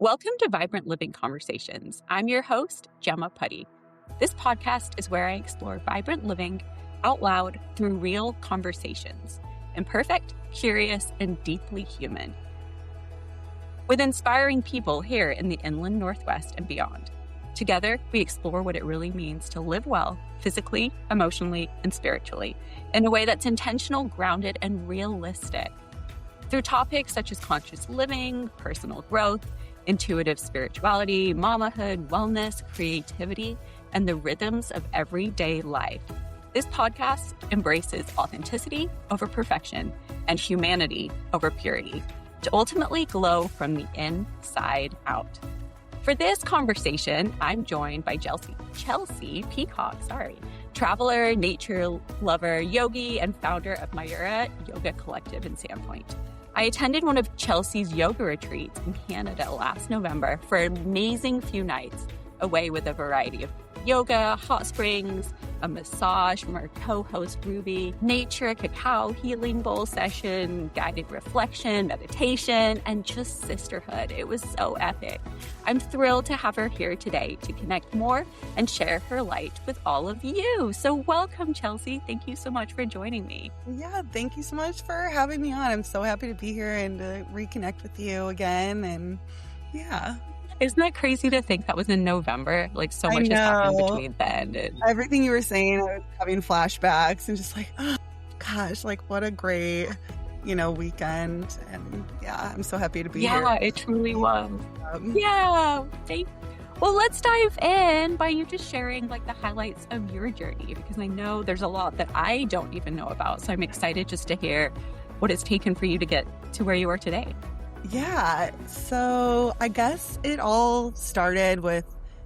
Welcome to Vibrant Living Conversations. I'm your host, Gemma Putty. This podcast is where I explore vibrant living out loud through real conversations, imperfect, curious, and deeply human, with inspiring people here in the Inland Northwest and beyond. Together, we explore what it really means to live well, physically, emotionally, and spiritually, in a way that's intentional, grounded, and realistic. Through topics such as conscious living, personal growth, intuitive spirituality, mamahood, wellness, creativity, and the rhythms of everyday life. This podcast embraces authenticity over perfection and humanity over purity to ultimately glow from the inside out. For this conversation, I'm joined by Chelsey Peacock, traveler, nature lover, yogi, and founder of Mayura Yoga Collective in SandPoint. I attended one of Chelsey's yoga retreats in Canada last November for an amazing few nights away with a variety of yoga, hot springs, a massage from our co-host Ruby, nature, cacao, healing bowl session, guided reflection, meditation, and just sisterhood. It was so epic. I'm thrilled to have her here today to connect more and share her light with all of you. So welcome, Chelsey. Thank you so much for joining me. Yeah, thank you so much for having me on. I'm so happy to be here and to reconnect with you again. And yeah. Isn't that crazy to think that was in November? Like so much has happened between then. Everything you were saying, I was having flashbacks and just like, oh gosh, like what a great, weekend. And yeah, I'm so happy to be here. Yeah, it truly was. Well, let's dive in by you just sharing like the highlights of your journey, because I know there's a lot that I don't even know about. So I'm excited just to hear what it's taken for you to get to where you are today. Yeah, so I guess it all started with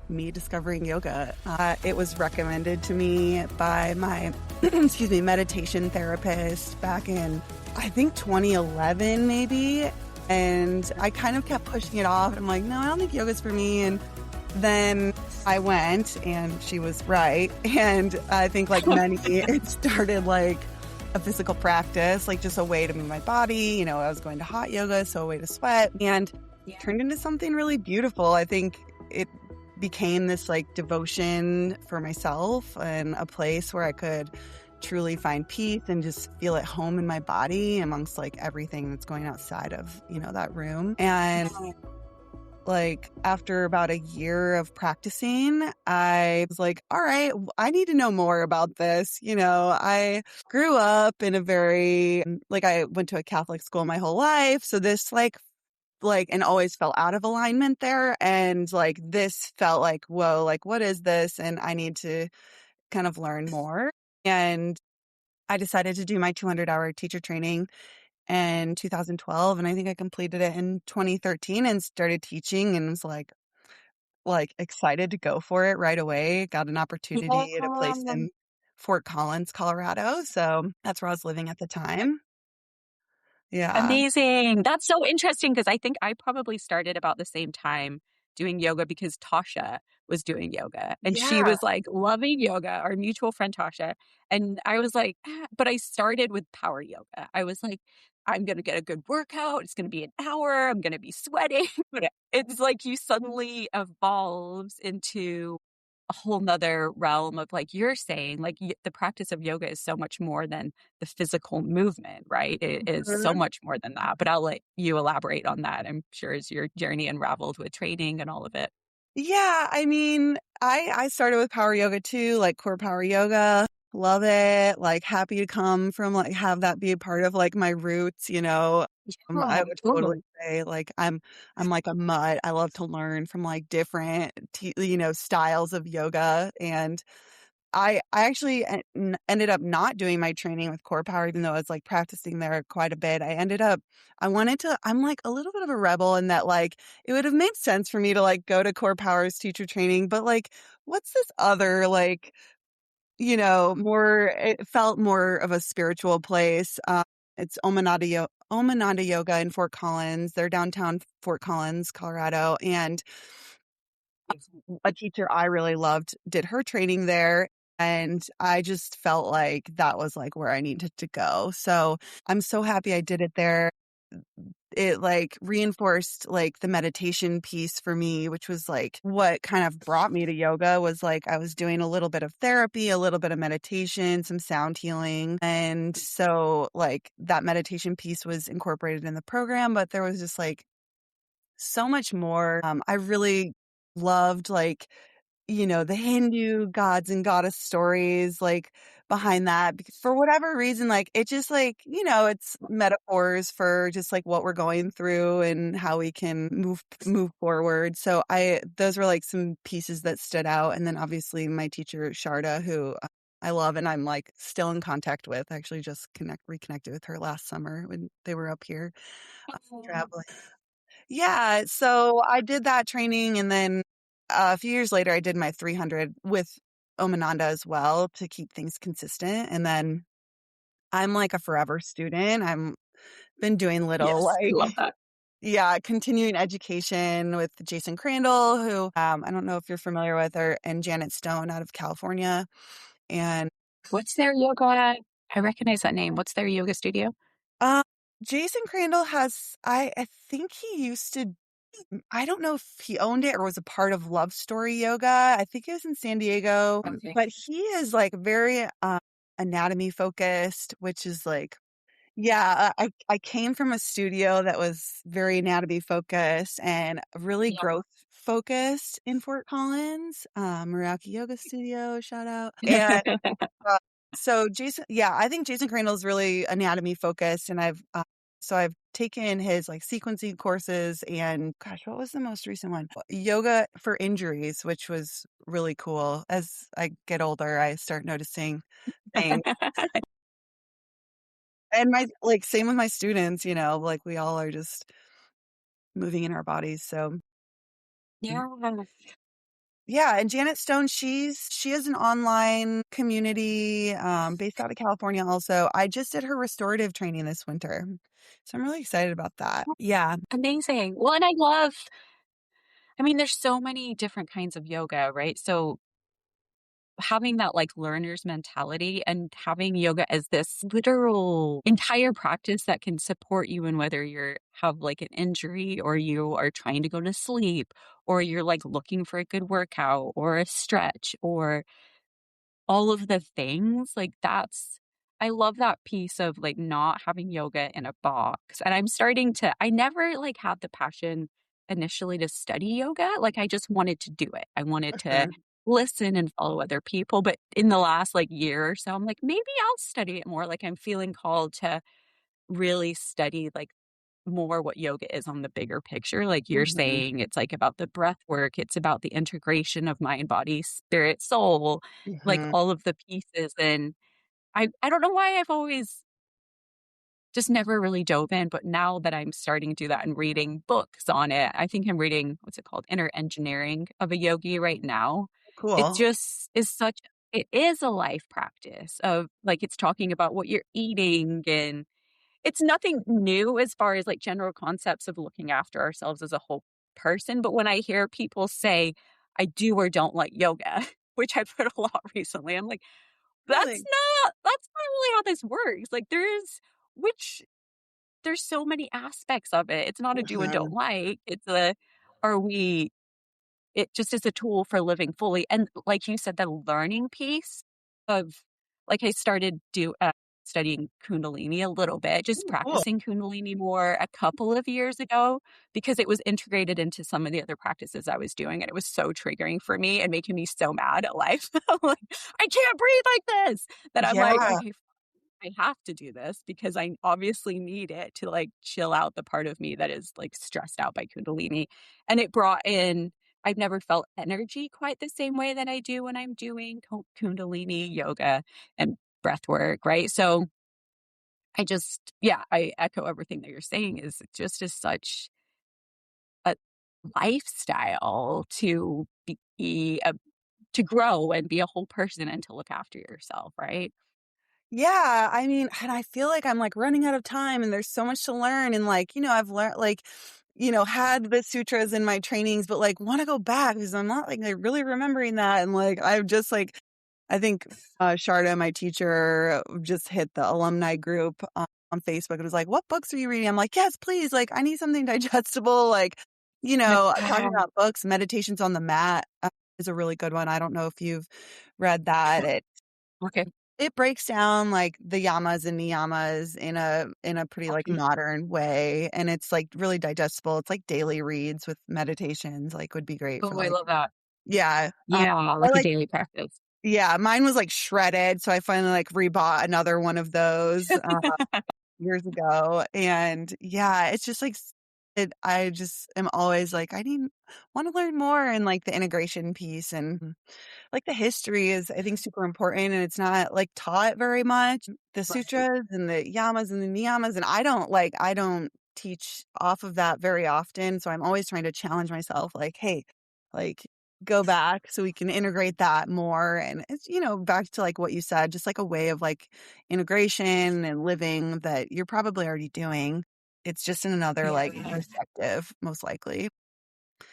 me discovering yoga. It was recommended to me by my, meditation therapist back in, I think 2011 maybe. And I kind of kept pushing it off. I'm like, no, I don't think yoga's for me. And then I went and she was right. And I think like many, it started like a physical practice, like just a way to move my body. I was going to hot yoga, so a way to sweat, and it turned into something really beautiful. I think it became this like devotion for myself and a place where I could truly find peace and just feel at home in my body amongst like everything that's going outside of, that room. And like after about a year of practicing, I was like, all right, I need to know more about this. I grew up in a very, I went to a Catholic school my whole life. So this and always felt out of alignment there. And like, this felt like, whoa, like, what is this? And I need to kind of learn more. And I decided to do my 200-hour teacher training in 2012, and I think I completed it in 2013 and started teaching and was like excited to go for it right away. Got an opportunity at a place in Fort Collins, Colorado. So that's where I was living at the time. Yeah. Amazing. That's so interesting because I think I probably started about the same time doing yoga because Tasha was doing yoga and she was like loving yoga, our mutual friend Tasha. And I was like, but I started with power yoga. I was like, I'm going to get a good workout. It's going to be an hour. I'm going to be sweating. But it's like you suddenly evolves into a whole nother realm of like you're saying, like the practice of yoga is so much more than the physical movement, right? It is so much more than that. But I'll let you elaborate on that, I'm sure, as your journey unraveled with training and all of it. Yeah, I mean, I started with power yoga too, like core power yoga. Love it. Like happy to come from like have that be a part of like my roots, I would totally say like I'm like a mutt. I love to learn from like different styles of yoga. And I actually ended up not doing my training with core power, even though I was like practicing there quite a bit. I'm like a little bit of a rebel in that like it would have made sense for me to like go to core power's teacher training, but like what's this other like it felt more of a spiritual place. It's Omananda Yoga in Fort Collins. They're downtown Fort Collins, Colorado. And a teacher I really loved did her training there. And I just felt like that was like where I needed to go. So I'm so happy I did it there. it like reinforced like the meditation piece for me, which was like what kind of brought me to yoga. Was like I was doing a little bit of therapy, a little bit of meditation, some sound healing. And so like that meditation piece was incorporated in the program, but there was just like so much more. I really loved like, the Hindu gods and goddess stories like behind that, because for whatever reason, like it just like, it's metaphors for just like what we're going through and how we can move forward. So those were like some pieces that stood out. And then obviously my teacher, Sharda, who I love and I'm like still in contact with. I actually just reconnected with her last summer when they were up here traveling. Yeah, so I did that training, and then a few years later, I did my 300 with Omananda as well to keep things consistent. And then I'm like a forever student. I'm been doing little Yes, I like, love that. yeah, continuing education with Jason Crandall, who I don't know if you're familiar with her, and Janet Stone out of California. And What's their yoga? I recognize that name. What's their yoga studio? um, Jason Crandall I think he used to. I don't know if he owned it or was a part of Love Story Yoga. I think it was in San Diego, Okay. but he is like very anatomy focused, which is like, yeah, I came from a studio that was very anatomy focused and really Yeah. growth focused in Fort Collins, Myura Yoga Studio, shout out. And uh, so Jason, yeah, I think Jason Crandall is really anatomy focused, and I've taken his like sequencing courses, and gosh, what was the most recent one? Yoga for injuries, which was really cool. As I get older, I start noticing things, and my like same with my students. Like we all are just moving in our bodies. So Yeah. yeah, and Janet Stone, she has an online community based out of California also. I just did her restorative training this winter. So I'm really excited about that. Yeah. Amazing. Well, and I mean, there's so many different kinds of yoga, right? So having that like learner's mentality and having yoga as this literal entire practice that can support you in whether you're have like an injury or you are trying to go to sleep or you're like looking for a good workout or a stretch or all of the things, like, I love that piece of, like, not having yoga in a box, and I'm starting to I never, like, had the passion initially to study yoga, like, I just wanted to do it. I wanted to Mhm. listen and follow other people, but in the last, like, year or so, I'm like, "Maybe I'll study it more," like, I'm feeling called to really study, like, more what yoga is on the bigger picture, like you're Mhm. saying, it's, like, about the breath work, it's about the integration of mind, body, spirit, soul, like, Mhm. all of the pieces, and I don't know why I've always just never really dove in, but now that I'm starting to do that and reading books on it, I think I'm reading, what's it called? Inner Engineering of a Yogi right now. It Cool. just is it is a life practice of, like, it's talking about what you're eating and it's nothing new as far as, like, general concepts of looking after ourselves as a whole person, but when I hear people say, "I do or don't like yoga," which I've heard a lot recently, I'm like, Really? that's not really how this works, like, which there's so many aspects of it. It's not a do and don't Mhm. like, are we it just is a tool for living fully, and like you said, the learning piece of like, I started studying Kundalini a little bit, just Ooh, cool. practicing Kundalini more a couple of years ago because it was integrated into some of the other practices I was doing, and it was so triggering for me and making me so mad at life. I'm like, "I can't breathe like this," that I'm like, Yeah. "Okay, I have to do this because I obviously need it to like chill out the part of me that is like stressed out by Kundalini." And it brought in, I've never felt energy quite the same way that I do when I'm doing Kundalini yoga and breath work, right? So yeah, I echo everything that you're saying is it just is such a lifestyle to to grow and be a whole person and to look after yourself, right? Yeah, I mean, and I feel like I'm like running out of time and there's so much to learn, and like, I've learned like, had the sutras in my trainings, but like want to go back because I'm not like really remembering that. And like I've just like I think Sharda, my teacher, just hit the alumni group. on Facebook and was like, "What books are you reading?" I'm like, "Yes, please. Like, I need something digestible." Like, talking about books, Meditations on the Mat is a really good one. I don't know if you've read that. Okay. It breaks down like the yamas and niyamas in a pretty like Okay. modern way, and it's like really digestible. It's like daily reads with meditations, like would be great for Oh, I like love that. yeah. Yeah, I like a like daily practice. yeah, mine was like shredded, so I finally like rebought another one of those years ago, and yeah, it's just like I just am always like I need want to learn more and like the integration piece and like the history is I think super important and it's not like taught very much. The Right. sutras and the yamas and the niyamas and I don't teach off of that very often. So I'm always trying to challenge myself like, hey, like go back so we can integrate that more. And it's, back to like what you said, just like a way of like integration and living that you're probably already doing. It's just in another like Yeah. perspective, most likely.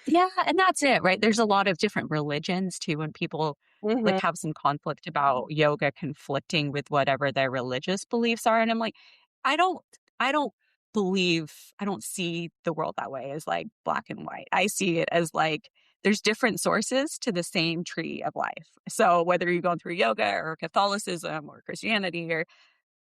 Yeah, and that's it, right? There's a lot of different religions too, when people Hmm. like have some conflict about yoga conflicting with whatever their religious beliefs are. And I'm like, I don't, I don't I don't see the world that way as like black and white. I see it as like there's different sources to the same tree of life. So whether you're going through yoga or Catholicism or Christianity or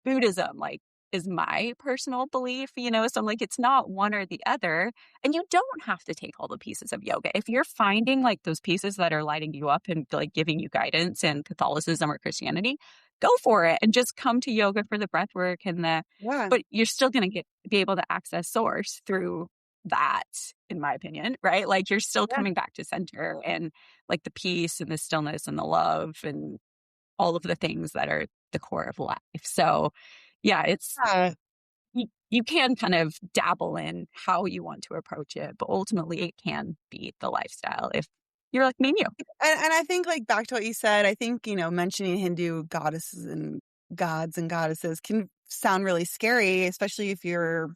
Buddhism, like, is my personal belief, So I'm like, it's not one or the other. And you don't have to take all the pieces of yoga. If you're finding like those pieces that are lighting you up and like giving you guidance in Catholicism or Christianity, go for it and just come to yoga for the breath work Yeah. but you're still going to be able to access source through that, in my opinion, right? Like you're still Yeah. coming back to center and like the peace and the stillness and the love and all of the things that are the core of life. So, yeah, Yeah. you can kind of dabble in how you want to approach it, but ultimately it can be the lifestyle if you're like me and you. And I think, like, back to what you said, I think, mentioning Hindu goddesses and gods and goddesses can sound really scary, especially if you're,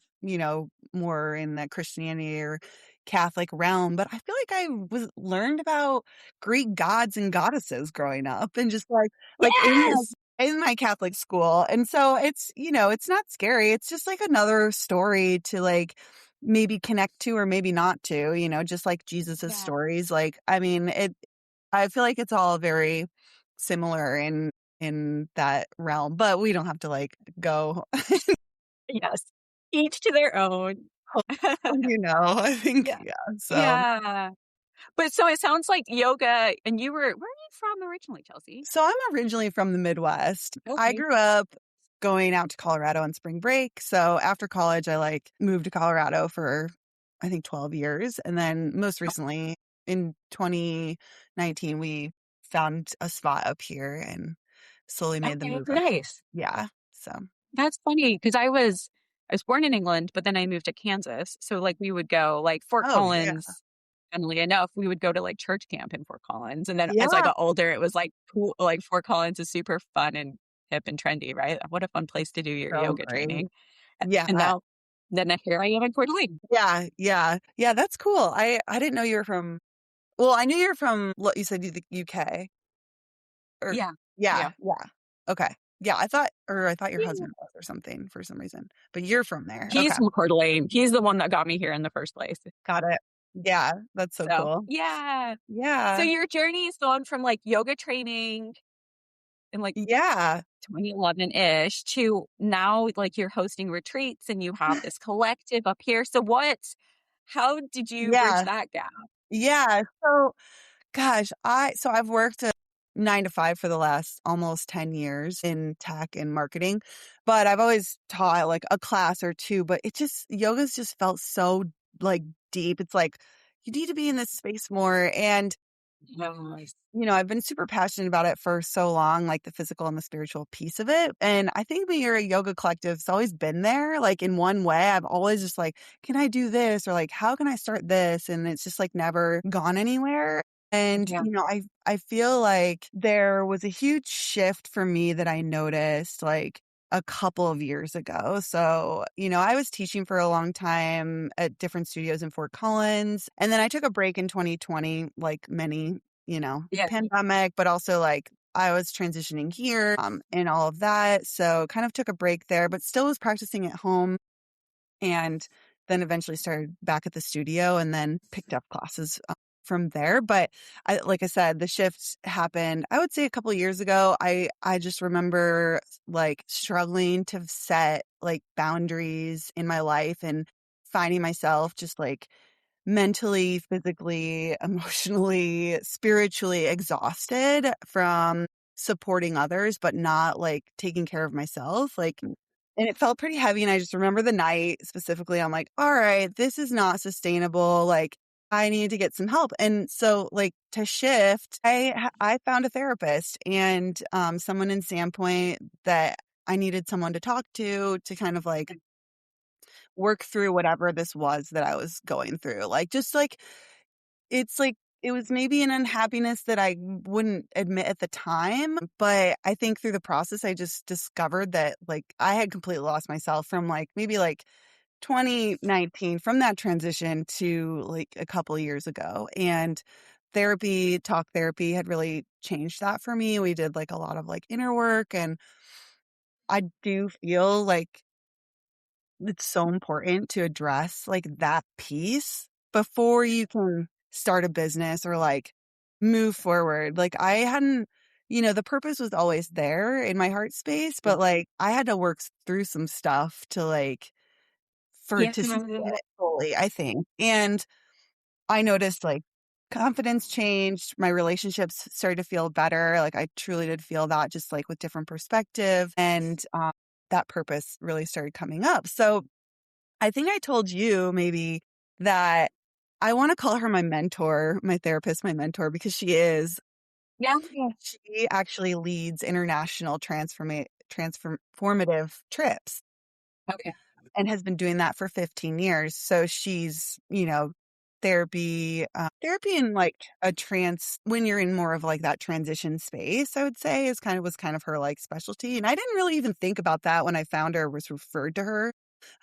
more in the Christianity or Catholic realm. But I feel like I was learned about Greek gods and goddesses growing up and just like Yes. in my Catholic school. And so it's, it's not scary. It's just like another story to like maybe connect to or maybe not to, just like Jesus's Yeah. stories. Like, I mean, I feel like it's all very similar in that realm, but we don't have to like go, Yes. Each to their own. I think, Yeah. yeah. So, Yeah. But so it sounds like yoga and where are you from originally, Chelsey? so I'm originally from the Midwest. I Okay. grew up going out to Colorado on spring break. So after college, I like moved to Colorado for I think 12 years. And then most recently in 2019, we found a spot up here and slowly made the Okay. move up. Nice. Yeah. So, That's funny because I was born in England, but then I moved to Kansas. So like we would go like Fort oh, yeah. Collins, funnily enough, we would go to like church camp in Fort Collins. And then as I Yeah. got older, it was like cool, like Fort Collins is super fun and hip and trendy, right? What a fun place to do your So yoga great. training. Yeah. And now then here I am in Coeur d'Alene. Yeah. Yeah. Yeah. That's cool. I didn't know you were from, well, I knew you're from, what you said, the UK. Or Yeah. yeah, Yeah. yeah. Okay. Yeah, I thought your Yeah. husband was or something for some reason. But you're from there. He's Okay. from Coeur d'Alene. He's the one that got me here in the first place. Got it. Yeah, that's so So cool. yeah. So Yeah. your journey has gone from like yoga training and like Yeah. 2011-ish to now like you're hosting retreats and you have this collective up here. So how did you bridge Yeah. that gap? Yeah. So, gosh, I've worked a 9 to 5 for the last almost 10 years in tech and marketing, but I've always taught like a class or two, but yoga's just felt so like deep. It's like you need to be in this space more and Yes. I've been super passionate about it for so long, like the physical and the spiritual piece of it. And I think Mayura Yoga Collective's always been there. Like in one way, I've always just like, can I do this? Or like, how can I start this? And it's just like never gone anywhere. And, Yeah. I feel like there was a huge shift for me that I noticed like a couple of years ago. So, I was teaching for a long time at different studios in Fort Collins. And then I took a break in 2020, like many Yeah. pandemic, but also like I was transitioning here and all of that. So kind of took a break there, but still was practicing at home, and then eventually started back at the studio and then picked up classes from there. But like I said, the shift happened, I would say a couple of years ago. I just remember like struggling to set like boundaries in my life and finding myself just like mentally, physically, emotionally, spiritually exhausted from supporting others, but not like taking care of myself. Like, and it felt pretty heavy. And I just remember the night specifically, I'm like, all right, this is not sustainable. Like, I need to get some help. And so, like, to shift, I found a therapist and someone in SandPoint that I needed someone to talk to kind of like work through whatever this was that I was going through. Like, just like, it's like, it was maybe an unhappiness that I wouldn't admit at the time, but I think through the process, I just discovered that like I had completely lost myself from like maybe like 2019 from that transition to like a couple years ago. And talk therapy had really changed that for me. We did like a lot of like inner work, and I do feel like it's so important to address like that piece before you can start a business or like move forward. Like I hadn't, the purpose was always there in my heart space, but like I had to work through some stuff to like Yeah. to see it fully, I think. And I noticed like confidence changed, my relationships started to feel better. Like I truly did feel that just like with different perspective, and that purpose really started coming up. So I think I told you maybe that I want to call her my mentor, my therapist, my mentor, because she is. Yeah. She actually leads international transformative trips Okay. and has been doing that for 15 years. So she's, therapy in like when you're in more of like that transition space, I would say was kind of her like specialty. And I didn't really even think about that when I found her, was referred to her.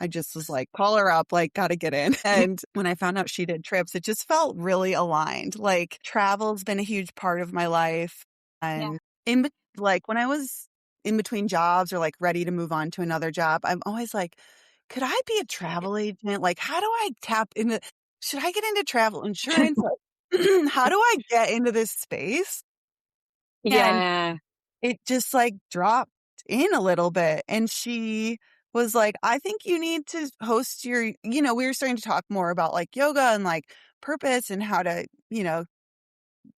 I just was like, call her up, like, gotta get in. And when I found out she did trips, it just felt really aligned. Like, travel's been a huge part of my life. Yeah. And like when I was in between jobs or like ready to move on to another job, I'm always like, could I be a travel agent? Like, how do I tap into, should I get into travel insurance? Like, how do I get into this space? And Yeah. it just like dropped in a little bit. And she was like, I think you need to host we were starting to talk more about like yoga and like purpose and how to,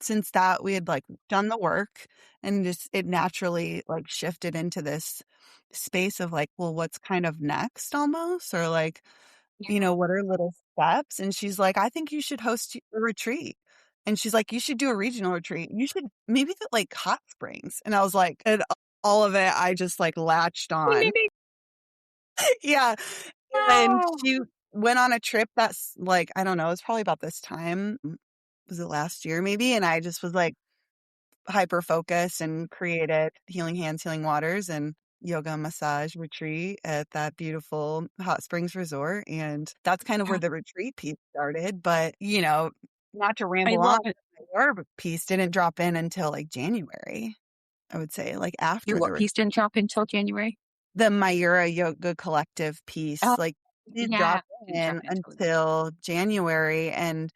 since that we had like done the work, and just it naturally like shifted into this space of like, well, what's kind of next almost, or like, Yeah. what are little steps? And she's like, I think you should host a retreat. And she's like, you should do a regional retreat. You should maybe like hot springs. And I was like, and all of it, I just like latched on. Maybe. Yeah. And Oh. she went on a trip that's like, I don't know, it was probably about this time. Was it last year maybe? And I just was like hyper focused and created Healing Hands, Healing Waters and yoga and massage retreat at that beautiful hot springs resort. And that's kind of where Yeah. the retreat piece started. But, not to I ramble on, love it. the yoga piece didn't drop in until like January, I would say, like Your after what piece didn't drop until January? the Mayura Yoga Collective piece, Oh, like did yeah. drop Didn't drop in in until until January. And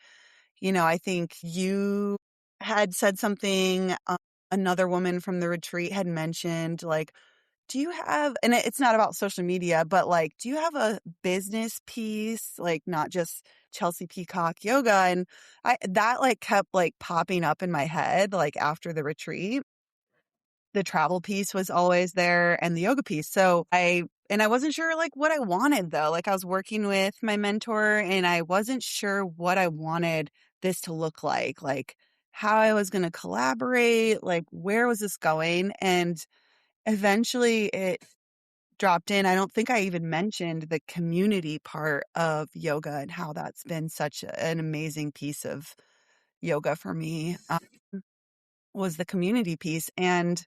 I think you had said something, another woman from the retreat had mentioned, like, do you have, and it's not about social media, but like, do you have a business piece, like not just Chelsey Peacock yoga? And that like kept like popping up in my head, like after the retreat. The travel piece was always there and the yoga piece. So I wasn't sure like what I wanted though. Like I was working with my mentor and I wasn't sure what I wanted this to look like how I was going to collaborate, like where was this going? And eventually it dropped in. I don't think I even mentioned the community part of yoga and how that's been such an amazing piece of yoga for me, was the community piece. And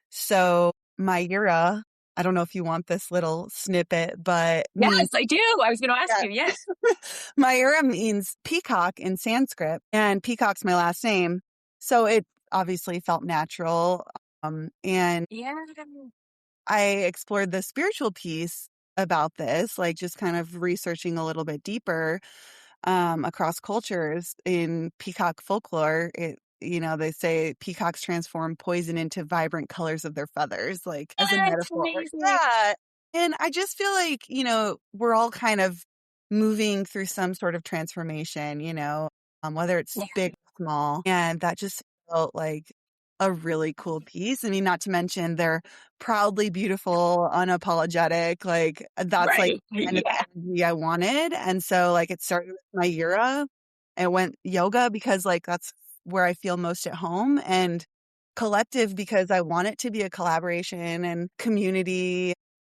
so Mayura, I don't know if you want this little snippet, but Yes, means, I do. I was going to ask yeah. you. Yes. Mayura means peacock in Sanskrit, and peacock's my last name. So it obviously felt natural. And Yeah. I explored the spiritual piece about this, like just kind of researching a little bit deeper across cultures in peacock folklore. They say peacocks transform poison into vibrant colors of their feathers, like as a That's metaphor. amazing. Yeah. And I just feel like, we're all kind of moving through some sort of transformation, whether it's Yeah. big or small. And that just felt like a really cool piece. I mean, not to mention they're proudly beautiful, unapologetic. Like that's like Right. kind of Yeah. energy I wanted. And so like it started with Mayura and went yoga because like that's where I feel most at home, and collective because I want it to be a collaboration and community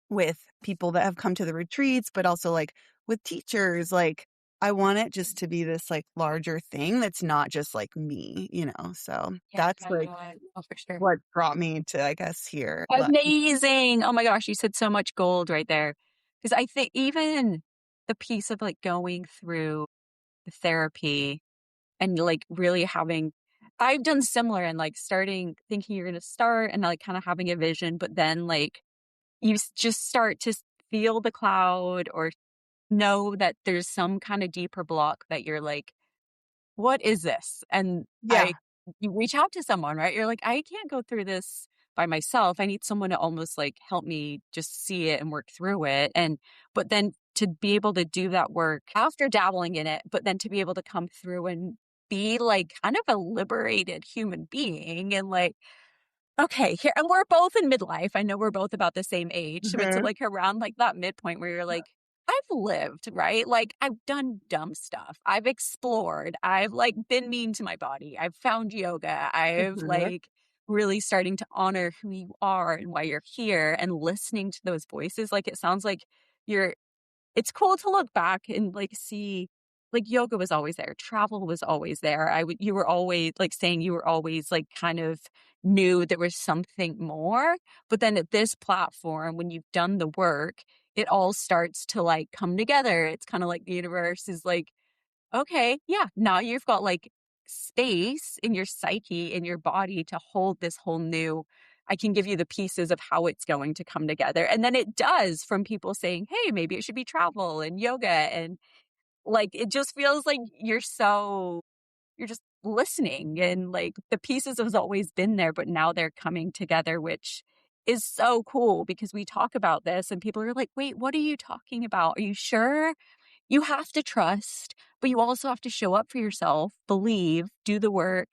with people that have come to the retreats, but also like with teachers. Like I want it just to be this like larger thing that's not just like me. So Yeah. that's like Oh, for sure. what brought me to, I guess, here. But Amazing. Oh my gosh, you said so much gold right there. Because I think even the piece of like going through the therapy and like really I've done similar and like starting thinking you're going to start and like kind of having a vision, but then like just start to feel the cloud or know that there's some kind of deeper block that you're like, what is this? And yeah. you reach out to someone, right? You're like, I can't go through this by myself. I need someone to almost like help me just see it and work through it. But then to be able to do that work after dabbling in it, but then to be able to come through and be like kind of a liberated human being and like, okay, here, and we're both in midlife. I know we're both about the same age. So it's Mhm. like around like that midpoint where you're like, I've lived, right? Like I've done dumb stuff. I've explored. I've like been mean to my body. I've found yoga. I've Mhm. like really starting to honor who you are and why you're here and listening to those voices. Like it sounds like you're it's cool to look back and like see like yoga was always there, travel was always there. You were always like saying you were always like kind of knew there was something more, but then at this platform when you've done the work, it all starts to like come together. It's kind of like the universe is like, okay, yeah, now you've got like space in your psyche, in your body to hold this whole new. I can give you the pieces of how it's going to come together. And then it does from people saying, hey, maybe it should be travel and yoga. And like, it just feels like you're just listening and like the pieces have always been there, but now they're coming together, which is so cool because we talk about this and people are like, wait, what are you talking about? Are you sure? You have to trust, but you also have to show up for yourself, believe, do the work,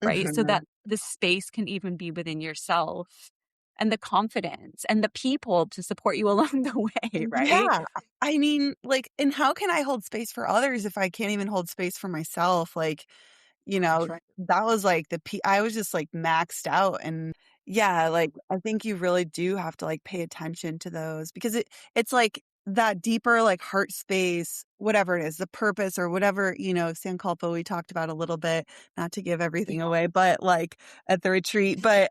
right? So Mhm. that the space can even be within yourself and the confidence and the people to support you along the way, right? Yeah. I mean, like, and how can I hold space for others if I can't even hold space for myself? Like, Right. that was like I was just like maxed out. And yeah, like I think you really do have to like pay attention to those because it's like that deeper like heart space, whatever it is, the purpose or whatever, Sankalpa we talked about a little bit, not to give everything Yeah. away, but like at the retreat. But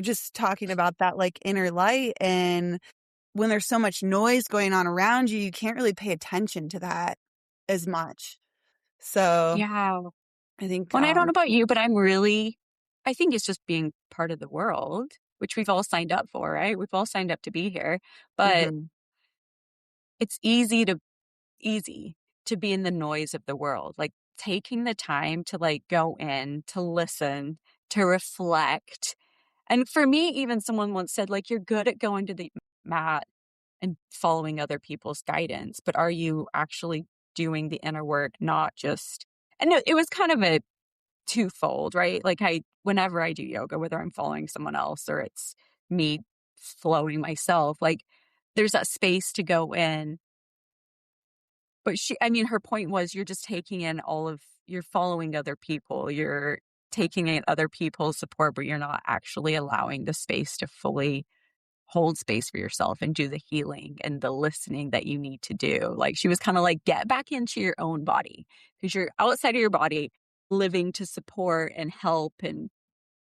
just talking about that like inner light, and when there's so much noise going on around you, you can't really pay attention to that as much. So Yeah. I think, Well, I don't know about you, but I think it's just being part of the world, which we've all signed up for, right? We've all signed up to be here, but mhm, it's easy to be in the noise of the world, like taking the time to like go in, to listen, to reflect. And for me, even someone once said, like, you're good at going to the mat and following other people's guidance, but are you actually doing the inner work, not just, and it was kind of a twofold, right? Like whenever I do yoga, whether I'm following someone else or it's me flowing myself, like there's that space to go in. But I mean, her point was you're just taking in you're following other people, you're taking in other people's support, but you're not actually allowing the space to fully hold space for yourself and do the healing and the listening that you need to do. Like she was kind of like, get back into your own body because you're outside of your body living to support and help and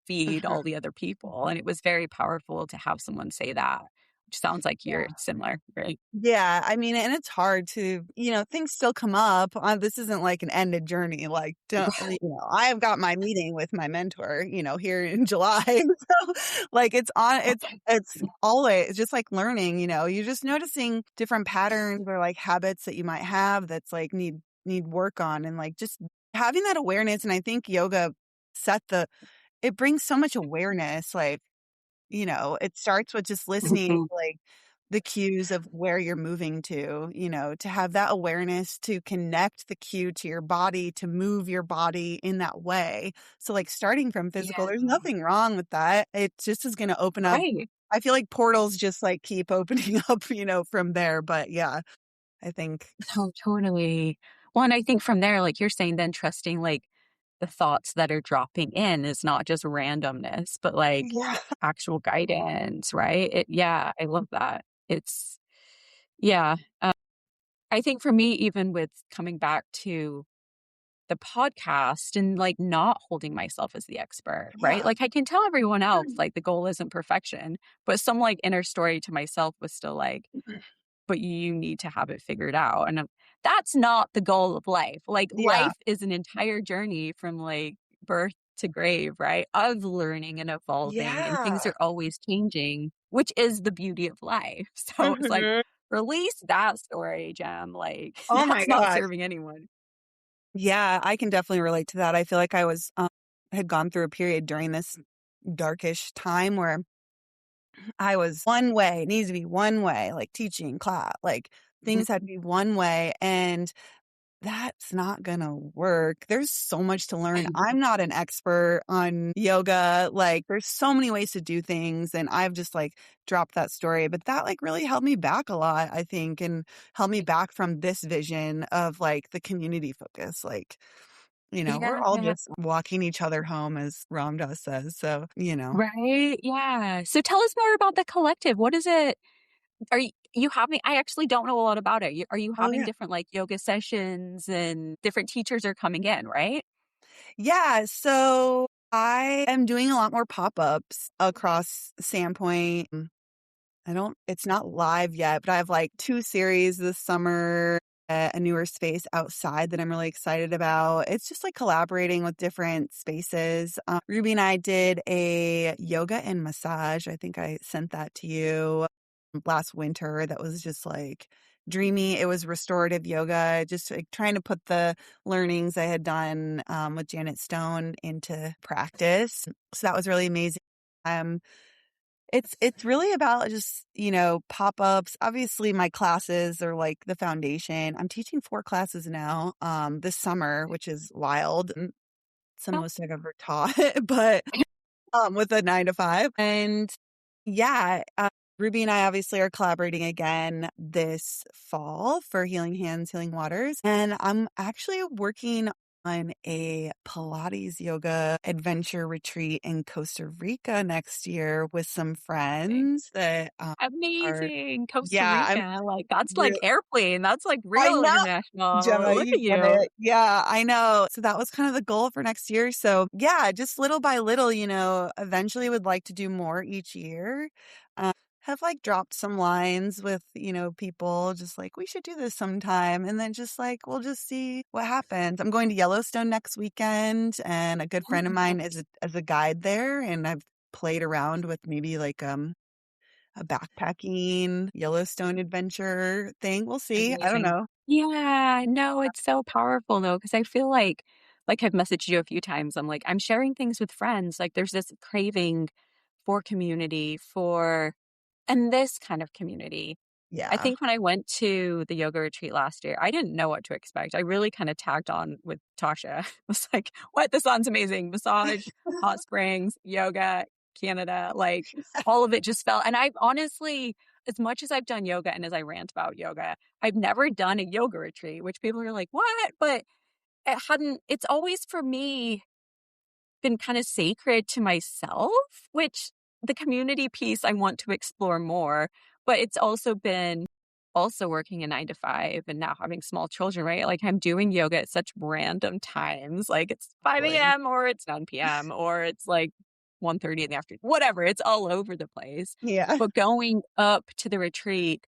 feed all mhm. the other people. And it was very powerful to have someone say that. Sounds like you're similar, right? Yeah, I mean, and it's hard to, things still come up. This isn't like an ended journey. Like, don't, I have got my meeting with my mentor, here in July. So, like, it's always just like learning. You're just noticing different patterns or like habits that you might have that's like need work on, and like just having that awareness. And I think yoga it brings so much awareness, like. It starts with just listening Mhm. to, like, the cues of where you're moving to have that awareness to connect the cue to your body, to move your body in that way. So, like, starting from physical, Yeah. there's nothing wrong with that. It just is gonna open up. Right. I feel like portals just, like, keep opening up, from there, but yeah, I think. Oh, totally. Well, and I think from there, like you're saying, then trusting like the thoughts that are dropping in is not just randomness, but like Yeah. actual guidance, right? Yeah, I love that. Yeah. I think for me, even with coming back to the podcast and like not holding myself as the expert, right? Yeah. Like I can tell everyone else, like the goal isn't perfection, but some like inner story to myself was still like, but you need to have it figured out. And that's not the goal of life. Like Yeah. life is an entire journey from like birth to grave, right? Of learning and evolving, and things Yeah. are always changing, which is the beauty of life. So it's like, Mhm. release that story, Gem. Like Oh my that's not gosh. serving anyone. Yeah, I can definitely relate to that. I feel like had gone through a period during this darkish time where I was one way, it needs to be one way, like teaching class, like things had to be one way. And that's not gonna work. There's so much to learn. I'm not an expert on yoga. Like, there's so many ways to do things, and I've just like dropped that story. But that like really held me back a lot, I think, and held me back from this vision of like the community focus. Like, we're all Yeah. just walking each other home, as Ram Dass says. So. Right. Yeah. So tell us more about the collective. What is it? Are you having, I actually don't know a lot about it. Are you Oh having yeah. different like yoga sessions and different teachers are coming in, right? Yeah, so I am doing a lot more pop-ups across SandPoint. It's not live yet, but I have like 2 series this summer at a newer space outside that I'm really excited about. It's just like collaborating with different spaces. Ruby and I did a yoga and massage. I think I sent that to you last winter. That was just like dreamy. It was restorative yoga, just like trying to put the learnings I had done with Janet Stone into practice. So that was really amazing. Um, it's really about just, pop-ups. Obviously, my classes are like the foundation. I'm teaching 4 classes now, this summer, which is wild. It's the Oh, most I've ever taught, but, with a 9 to 5. And yeah, Ruby and I obviously are collaborating again this fall for Healing Hands, Healing Waters. And I'm actually working on a Pilates yoga adventure retreat in Costa Rica next year with some friends that are, amazing. Costa yeah, I'm Rica. Like that's like real. airplane. That's like I real know, international. Gemma, Look you at get you. it. Yeah, I know. So that was kind of the goal for next year. So yeah, just little by little, eventually would like to do more each year. Have like dropped some lines with, people just like, we should do this sometime. And then just like, we'll just see what happens. I'm going to Yellowstone next weekend, and a good friend of mine is as a guide there. And I've played around with maybe like, a backpacking Yellowstone adventure thing. We'll see. I don't Amazing. know. Yeah, no, it's so powerful though, because I feel like I've messaged you a few times. I'm like, I'm sharing things with friends. Like there's this craving for community, and this kind of community. I Yeah. think when I went to the yoga retreat last year, I didn't know what to expect. I really kind of tagged on with Tasha. I was like, what? This sounds amazing. Massage, hot springs, yoga, Canada, like all of it just felt. And I've honestly, as much as I've done yoga and as I rant about yoga, I've never done a yoga retreat, which people are like, what? But it's always for me been kind of sacred to myself, which the community piece I want to explore more, but it's also been also working a 9 to 5 and now having small children, right? Like I'm doing yoga at such random times. Like it's 5 Totally. a.m. or it's 9 p.m. or it's like 1:30 in the afternoon, whatever. It's all over the place. Yeah. But going up to the retreat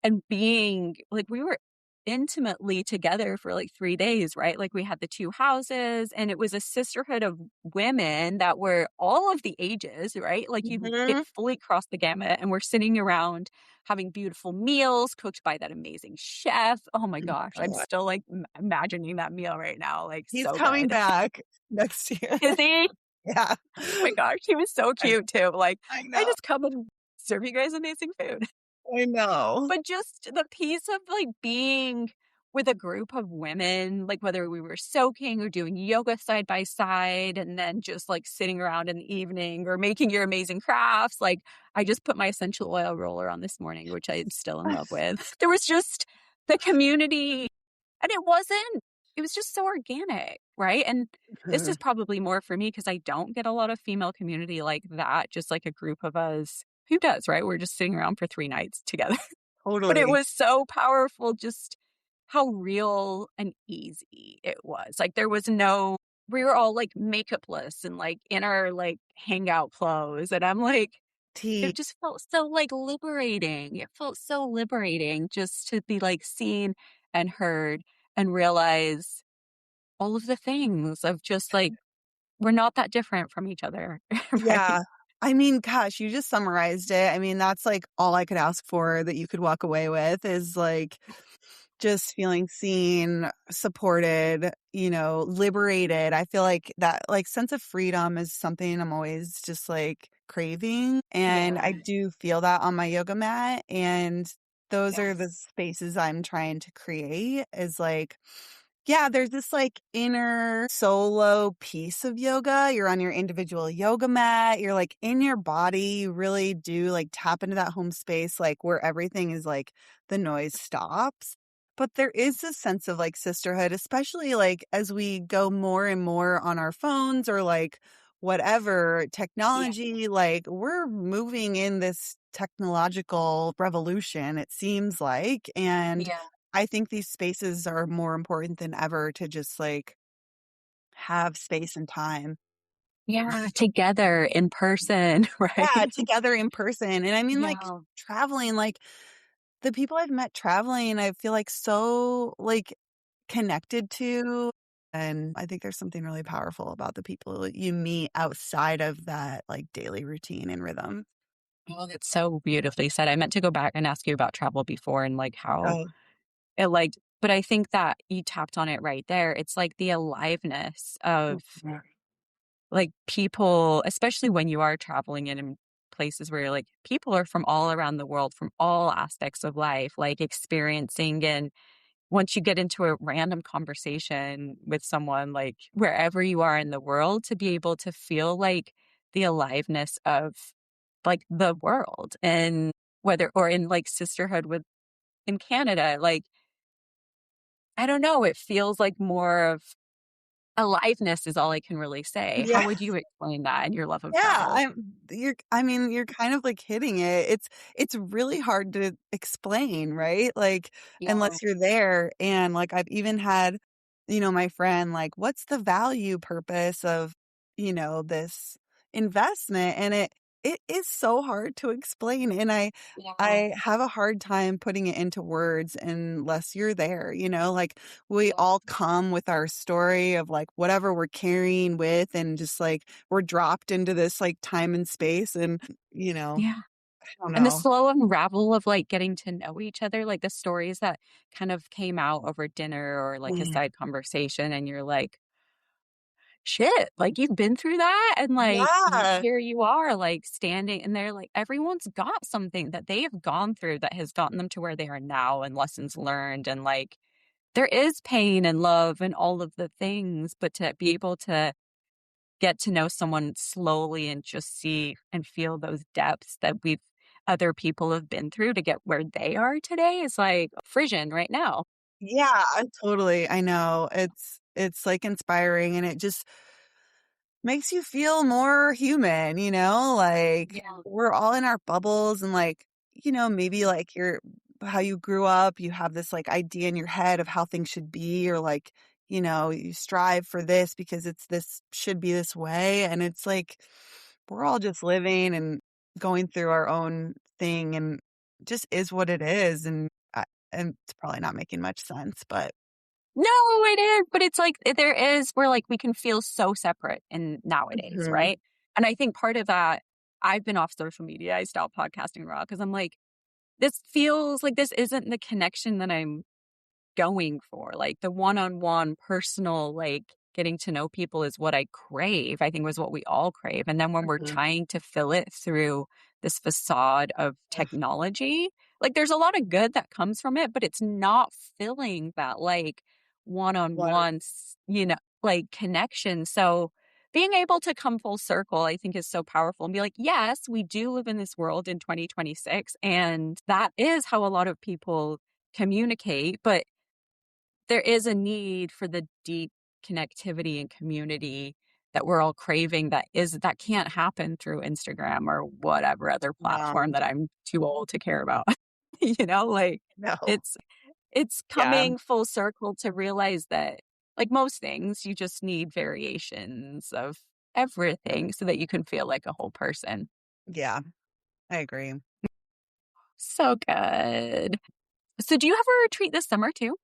and being like, we were intimately together for like 3 days, right? Like we had the two houses and it was a sisterhood of women that were all of the ages, right? Like it Mhm. fully crossed the gamut and we're sitting around having beautiful meals cooked by that amazing chef. Oh my gosh. I'm God. still like imagining that meal right now. Like He's so coming good. back next year. Is he? Yeah. Oh my gosh. He was so I cute too. Like I I know. just come and serve you guys amazing food. I know. But just the piece of, like, being with a group of women, like, whether we were soaking or doing yoga side by side and then just, like, sitting around in the evening or making your amazing crafts, like, I just put my essential oil roller on this morning, which I'm still in love with. There was just the community, and it was just so organic, right? And this is Mhm. probably more for me because I don't get a lot of female community like that, just like a group of us. Who does, right? We're just sitting around for 3 nights together. But it Totally. was so powerful just how real and easy it was. Like, there was no we were all, like, makeupless and, like, in our, like, hangout clothes, and I'm like Tea. it just felt so, like, liberating. It felt so liberating just to be, like, seen and heard and realize all of the things of just, like, we're not that different from each other, right? Yeah. I mean, gosh, you just summarized it. I mean, that's like all I could ask for that you could walk away with is like just feeling seen, supported, liberated. I feel like that like sense of freedom is something I'm always just like craving. And I Yeah. do feel that on my yoga mat. And those are the Yes. spaces I'm trying to create is like yeah, there's this like inner solo piece of yoga. You're on your individual yoga mat. You're like in your body. You really do like tap into that home space, like where everything is like the noise stops. But there is this sense of like sisterhood, especially like as we go more and more on our phones or like whatever Yeah. technology, like we're moving in this technological revolution, it seems like. And Yeah. I think these spaces are more important than ever to just, like, have space and time. Yeah, together in person, Yeah, right? together in person, and I mean, like, Yeah. traveling, like, the people I've met traveling, I feel, like, so, like, connected to, and I think there's something really powerful about the people that you meet outside of that, like, daily routine and rhythm. Oh, that's so beautifully said. I meant to go back and ask you about travel before and like how Oh, it like, but I think that you tapped on it right there. It's like the aliveness of mhm. like people, especially when you are traveling in places where you're like people are from all around the world, from all aspects of life, like experiencing and once you get into a random conversation with someone, like wherever you are in the world, to be able to feel like the aliveness of like the world and whether or in like sisterhood with in Canada, like I don't know, it feels like more of aliveness is all I can really say. How Yeah. would you explain that in your love of Yeah, travel? I mean, you're kind of, like, hitting it. It's really hard to explain, right? Like, Yeah, unless you're there, and, like, I've even had, my friend, like, "What's the value purpose of, this investment?" And it is so hard to explain, and yeah, I have a hard time putting it into words unless you're there, like, we yeah, all come with our story of, like, whatever we're carrying with and just, like, we're dropped into this, like, time and space and, yeah. I don't And the know. slow unravel of like getting to know each other, like the stories that kind of came out over dinner or like a Mm. side conversation, and you're like, shit, like you've been through that and like Yeah. here you are like standing and they're like everyone's got something that they have gone through that has gotten them to where they are now and lessons learned and like there is pain and love and all of the things, but to be able to get to know someone slowly and just see and feel those depths that we've other people have been through to get where they are today is like frisson right now. Yeah, totally, I know. It's, like, inspiring, and it just makes you feel more human, like, Yeah. we're all in our bubbles and, like, maybe, like, how you grew up, you have this, like, idea in your head of how things should be or, like, you strive for this because it's this should be this way, and it's like we're all just living and going through our own thing and just is what it is. And it's probably not making much sense, but No, it is, but it's like there is where like we can feel so separate in nowadays, Mhm. right? And I think part of that, I've been off social media. I stopped podcasting raw because I'm like, this feels like this isn't the connection that I'm going for. Like the one-on-one personal, like getting to know people is what I crave, I think was what we all crave. And then when we're Mhm. trying to fill it through this facade of technology, like there's a lot of good that comes from it, but it's not filling that like One one-on-one, like connection. So being able to come full circle, I think is so powerful and be like, yes, we do live in this world in 2026. And that is how a lot of people communicate. But there is a need for the deep connectivity and community that we're all craving that can't happen through Instagram or whatever other platform no, that I'm too old to care about. Like no. it's it's Yeah. coming full circle to realize that like most things, you just need variations of everything so that you can feel like a whole person. Yeah, I agree. So good. So do you have a retreat this summer too?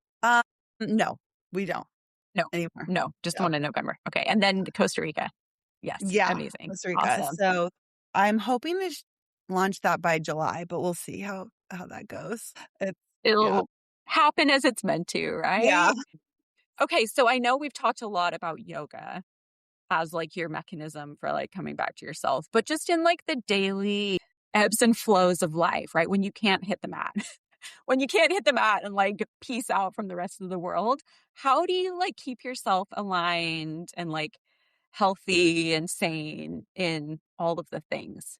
No, we don't No, anymore. no, just the No. one in November. Okay. And then Costa Rica. Yes. Yeah, Amazing. Costa Rica. Awesome. So I'm hoping to launch that by July, but we'll see how that goes. It's yeah. It'll happen as it's meant to, Yeah. right? Okay. So I know we've talked a lot about yoga as like your mechanism for like coming back to yourself, but just in like the daily ebbs and flows of life, right? When you can't hit the mat, when you can't hit the mat and like peace out from the rest of the world, how do you like keep yourself aligned and like healthy and sane in all of the things?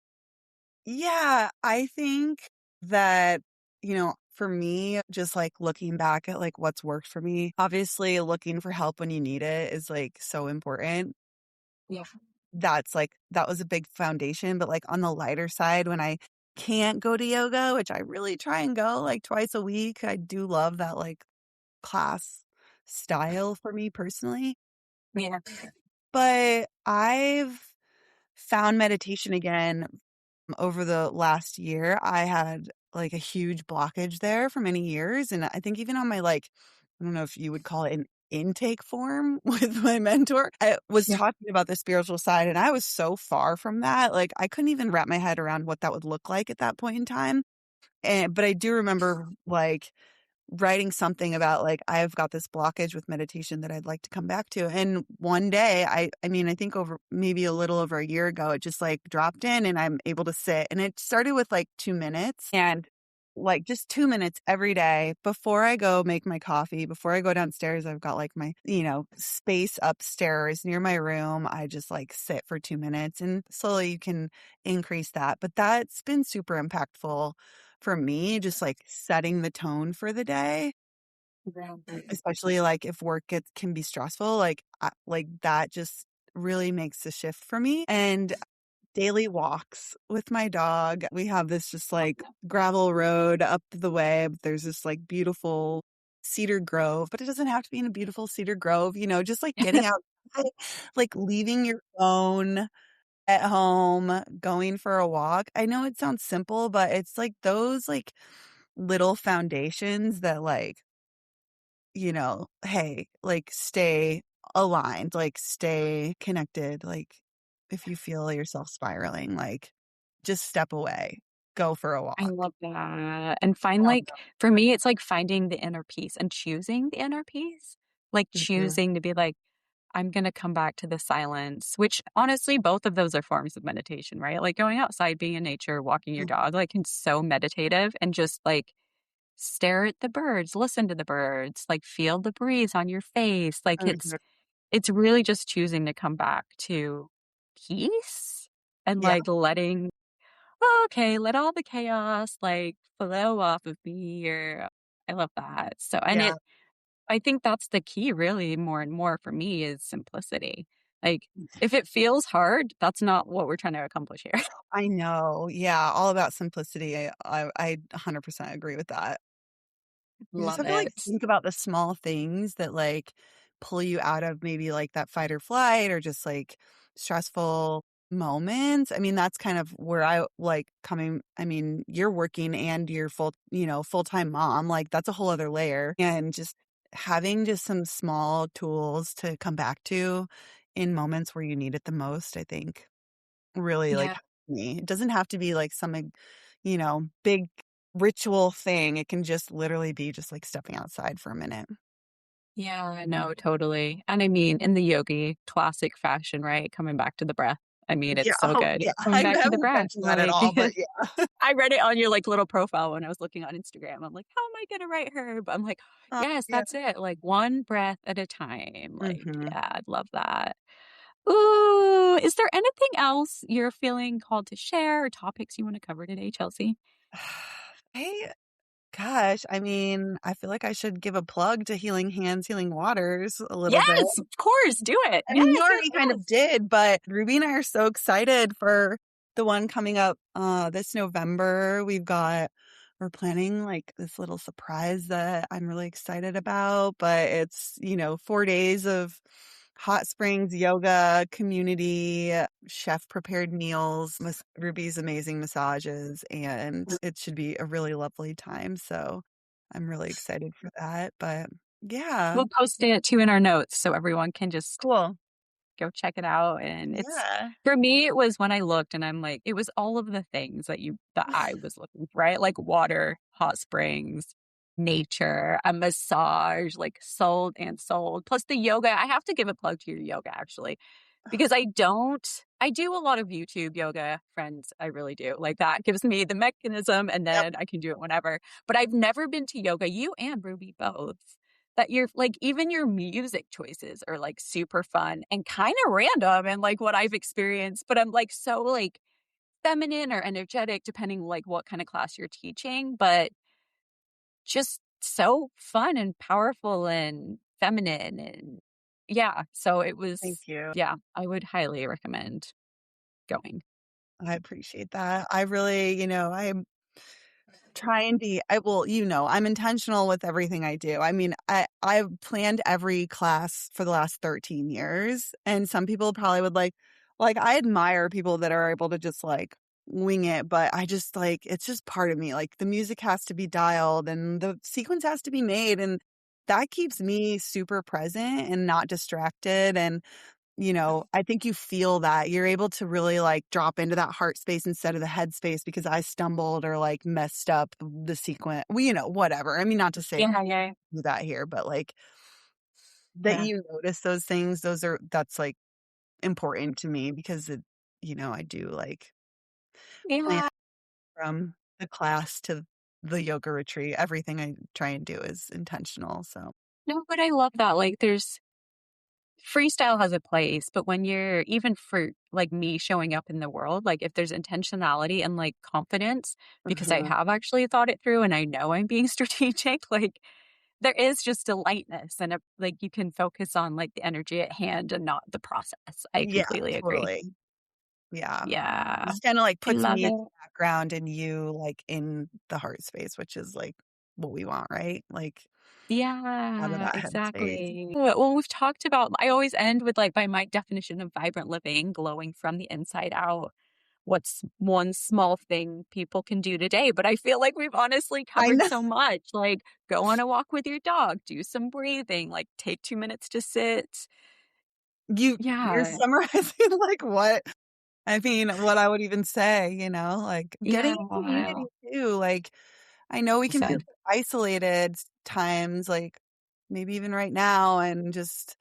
Yeah, I think that, for me, just like looking back at like what's worked for me, obviously looking for help when you need it is like so important. Yeah. That was a big foundation, but like on the lighter side, when I can't go to yoga, which I really try and go like twice a week, I do love that like class style for me personally. Yeah. But I've found meditation again over the last year. I had like a huge blockage there for many years. And I think even on my like, I don't know if you would call it an intake form with my mentor, I was Yeah. talking about the spiritual side and I was so far from that. Like I couldn't even wrap my head around what that would look like at that point in time. But I do remember like writing something about like I've got this blockage with meditation that I'd like to come back to. And one day, I mean, I think over maybe a little over a year ago, it just like dropped in and I'm able to sit. And it started with like 2 minutes and like just 2 minutes every day before I go make my coffee, before I go downstairs. I've got like my, space upstairs near my room. I just like sit for 2 minutes and slowly you can increase that. But that's been super impactful for me, just like setting the tone for the day, especially like if work can be stressful, like that just really makes a shift for me. And daily walks with my dog. We have this just like gravel road up the way. There's this like beautiful cedar grove, but it doesn't have to be in a beautiful cedar grove, just like getting out, like leaving your phone at home, going for a walk. I know it sounds simple, but it's like those like little foundations that like, hey, like stay aligned, like stay connected. Like if you feel yourself spiraling, like just step away, go for a I walk. love that. And find Yeah. like for me, it's like finding the inner peace and choosing the inner peace. Like Mhm. choosing to be like, I'm gonna come back to the silence, which honestly, both of those are forms of meditation, right? Like going outside, being in nature, walking your Mhm. dog, like it's so meditative and just like stare at the birds, listen to the birds, like feel the breeze on your face. Like Mhm. it's really just choosing to come back to peace and Yeah. like letting, "Oh, okay, let all the chaos like flow off of me," or I love that. So and Yeah. it I think that's the key really more and more for me is simplicity. Like if it feels hard, that's not what we're trying to accomplish here. I know. Yeah. All about simplicity. I 100% agree with that. You just Love have to like it. think about the small things that like pull you out of maybe like that fight or flight or just like stressful moments. I mean, that's kind of where I like coming. I mean, you're working and you're full-time mom. Like that's a whole other layer. And just having just some small tools to come back to in moments where you need it the most, I think really like Yeah. helped me. It doesn't have to be like some, big ritual thing. It can just literally be just like stepping outside for a minute. Yeah, no, totally. And I mean, in the yogi classic fashion, right? Coming back to the breath. I mean, Yeah. it's so Oh, good. yeah. Coming I back to the haven't breath. mentioned that at Like, all, but yeah. I read it on your like little profile when I was looking on Instagram. I'm like, how am I gonna write her? But I'm like, yes, Yeah. that's it. Like one breath at a time. Like, Hmm. yeah, I'd love that. Ooh, is there anything else you're feeling called to share or topics you want to cover today, Chelsey? Hey, gosh, I mean, I feel like I should give a plug to Healing Hands, Healing Waters a little bit. Yes, of course, do it. I Yes, mean, you yes, already kind yes. of did, but Ruby and I are so excited for the one coming up this November. We're planning like this little surprise that I'm really excited about, but it's, 4 days of hot springs, yoga, community, chef prepared meals, Ruby's amazing massages, and it should be a really lovely time. So I'm really excited for that. But yeah, We'll post it too in our notes so everyone can just cool. go check it out. And it's Yeah. for me, it was when I looked and I'm like, it was all of the things that I was looking for, right? Like water, hot springs, nature, a massage, like sold and sold. Plus the yoga. I have to give a plug to your yoga actually, because I do a lot of YouTube yoga, friends. I really do. Like that gives me the mechanism and Yep. then I can do it whenever. But I've never been to yoga, you and Ruby both. That you're like, even your music choices are like super fun and kind of random and like what I've experienced, but I'm like so like feminine or energetic, depending like what kind of class you're teaching, but just so fun and powerful and feminine. And yeah, so it Thank was, you. yeah, I would highly recommend going. I appreciate that. I really, I'm trying to, I'm intentional with everything I do. I mean, I've planned every class for the last 13 years. And some people probably would like, I admire people that are able to just like wing it, but I just like, it's just part of me. Like the music has to be dialed and the sequence has to be made. And that keeps me super present and not distracted. And I think you feel that you're able to really like drop into that heart space instead of the head space because I stumbled or like messed up the sequence. Well, whatever. I mean, not to say Yeah, yeah, do that here, but like that yeah. you notice those things. That's like important to me because I do like plan Yeah. from the class to the yoga retreat. Everything I try and do is intentional. So No, but I love that. Like there's freestyle has a place, but when you're even for like me showing up in the world, like if there's intentionality and like confidence, because I mhm. have actually thought it through and I know I'm being strategic, like there is just a lightness and like you can focus on like the energy at hand and not the process. I Yeah, completely agree. totally. Yeah. Yeah, Just kinda, like, I puts love me in it. the background and you, like, in the heart space, which is, like, what we want, right? Like, out of Yeah, that headspace. exactly. Well, we've talked about, I always end with like, by my definition of vibrant living, glowing from the inside out. What's one small thing people can do today? But I feel like we've honestly I covered know. so much. Like, go on a walk with your dog, do some breathing, like, take 2 minutes to sit. You're Yeah. summarizing, like, what I would even say, like, getting Yeah. in community too, like, I know we Well can feel said. so isolated times, like, maybe even right now, and just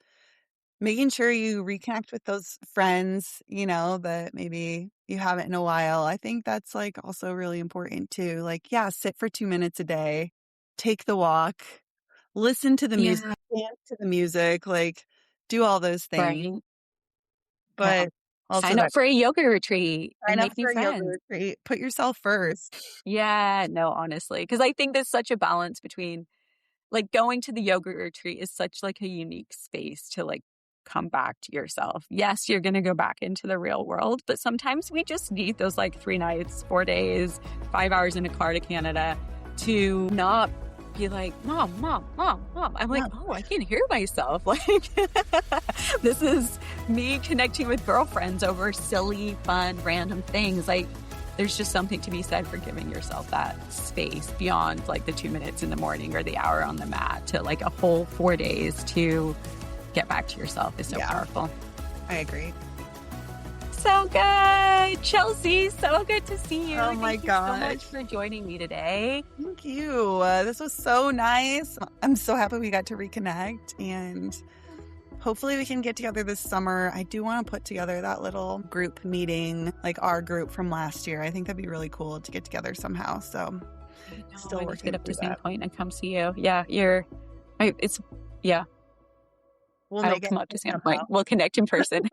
making sure you reconnect with those friends, that maybe you haven't in a while. I think that's like also really important too. Like, yeah, sit for 2 minutes a day, take the walk, listen to the music, Yeah. dance to the music, like do all those things. Right. Yeah. But also Sign up that for a yoga retreat and sign up make new for a yoga friends. retreat, put yourself first. Yeah. No, honestly. Because I think there's such a balance between like going to the yoga retreat is such like a unique space to like come back to yourself. Yes, you're going to go back into the real world, but sometimes we just need those like 3 nights, 4 days, 5 hours in a car to Canada to not be like, mom, mom, mom, mom. I'm like, Yeah. oh, I can hear myself. Like, this is me connecting with girlfriends over silly, fun, random things. Like, there's just something to be said for giving yourself that space beyond like the 2 minutes in the morning or the hour on the mat to like a whole 4 days to get back to yourself is so powerful. I agree. So good. Chelsey, so good to see you. Oh my gosh. Thank you so much for joining me today. Thank you. This was so nice. I'm so happy we got to reconnect, and hopefully we can get together this summer. I do want to put together that little group meeting, like our group from last year. I think that'd be really cool to get together somehow. So still working get up to SandPoint and come see you. We'll I'll come up to SandPoint. We'll connect in person.